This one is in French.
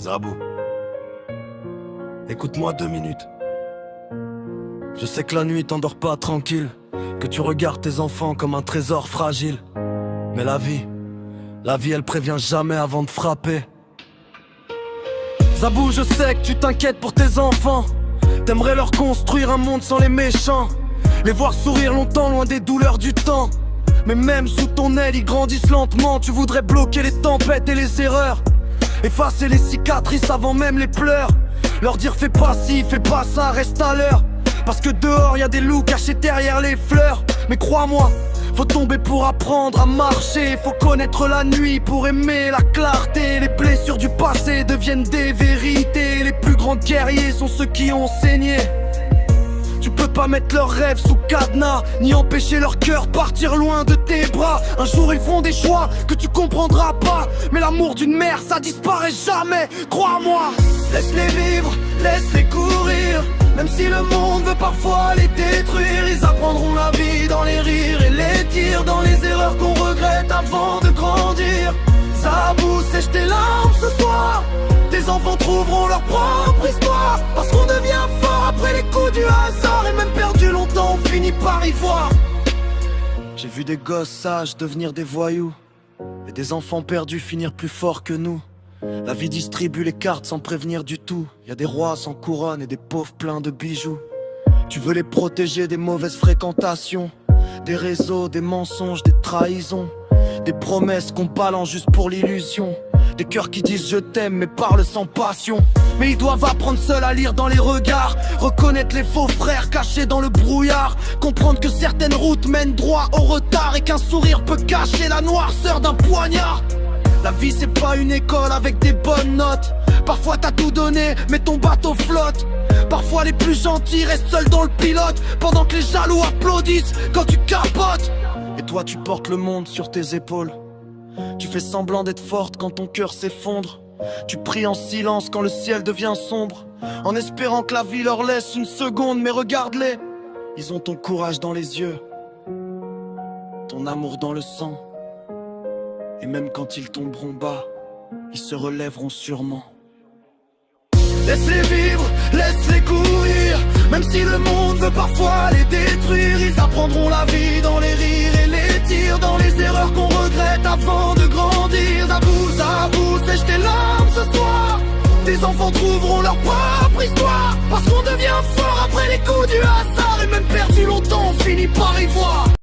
Zabou, écoute-moi 2 minutes. Je sais que la nuit t'endors pas tranquille, que tu regardes tes enfants comme un trésor fragile. Mais la vie elle prévient jamais avant de frapper. Zabou, je sais que tu t'inquiètes pour tes enfants. T'aimerais leur construire un monde sans les méchants, les voir sourire longtemps loin des douleurs du temps. Mais même sous ton aile ils grandissent lentement. Tu voudrais bloquer les tempêtes et les erreurs, effacer les cicatrices avant même les pleurs. Leur dire fais pas ci, fais pas ça, reste à l'heure. Parce que dehors y a des loups cachés derrière les fleurs. Mais crois-moi, faut tomber pour apprendre à marcher. Faut connaître la nuit pour aimer la clarté. Les blessures du passé deviennent des vérités. Les plus grands guerriers sont ceux qui ont saigné. Tu peux pas mettre leurs rêves sous cadenas, ni empêcher leur cœur partir loin de tes bras. Un jour ils feront des choix que tu comprendras pas, mais l'amour d'une mère ça disparaît jamais, crois-moi. Laisse-les vivre, laisse-les courir. Même si le monde veut parfois les détruire, ils apprendront la vie dans les rires et les tirs, dans les erreurs qu'on regrette avant de grandir. Zabou, sèche tes larmes ce soir. Tes enfants trouveront leur propre histoire, parce qu'on devient fort après les coups du hasard. Et même perdu longtemps, on finit par y voir. J'ai vu des gosses sages devenir des voyous, et des enfants perdus finir plus forts que nous. La vie distribue les cartes sans prévenir du tout. Y a des rois sans couronne et des pauvres pleins de bijoux. Tu veux les protéger des mauvaises fréquentations, des réseaux, des mensonges, des trahisons, des promesses qu'on balance juste pour l'illusion, des cœurs qui disent je t'aime mais parlent sans passion. Mais ils doivent apprendre seuls à lire dans les regards, reconnaître les faux frères cachés dans le brouillard, comprendre que certaines routes mènent droit au retard, et qu'un sourire peut cacher la noirceur d'un poignard. La vie c'est pas une école avec des bonnes notes. Parfois t'as tout donné mais ton bateau flotte. Parfois les plus gentils restent seuls dans le pilote, pendant que les jaloux applaudissent quand tu capotes. Et toi tu portes le monde sur tes épaules. Tu fais semblant d'être forte quand ton cœur s'effondre. Tu pries en silence quand le ciel devient sombre, en espérant que la vie leur laisse une seconde. Mais regarde-les, ils ont ton courage dans les yeux, ton amour dans le sang. Et même quand ils tomberont bas, ils se relèveront sûrement. Laisse-les vivre, laisse-les courir. Même si le monde veut parfois les détruire, ils apprendront la vie dans les rires et les tirs, dans les erreurs qu'on regrette avant de grandir. Zabou, Zabou, sèche tes larmes ce soir. Tes enfants trouveront leur propre histoire, parce qu'on devient fort après les coups du hasard. Et même perdu longtemps, on finit par y voir.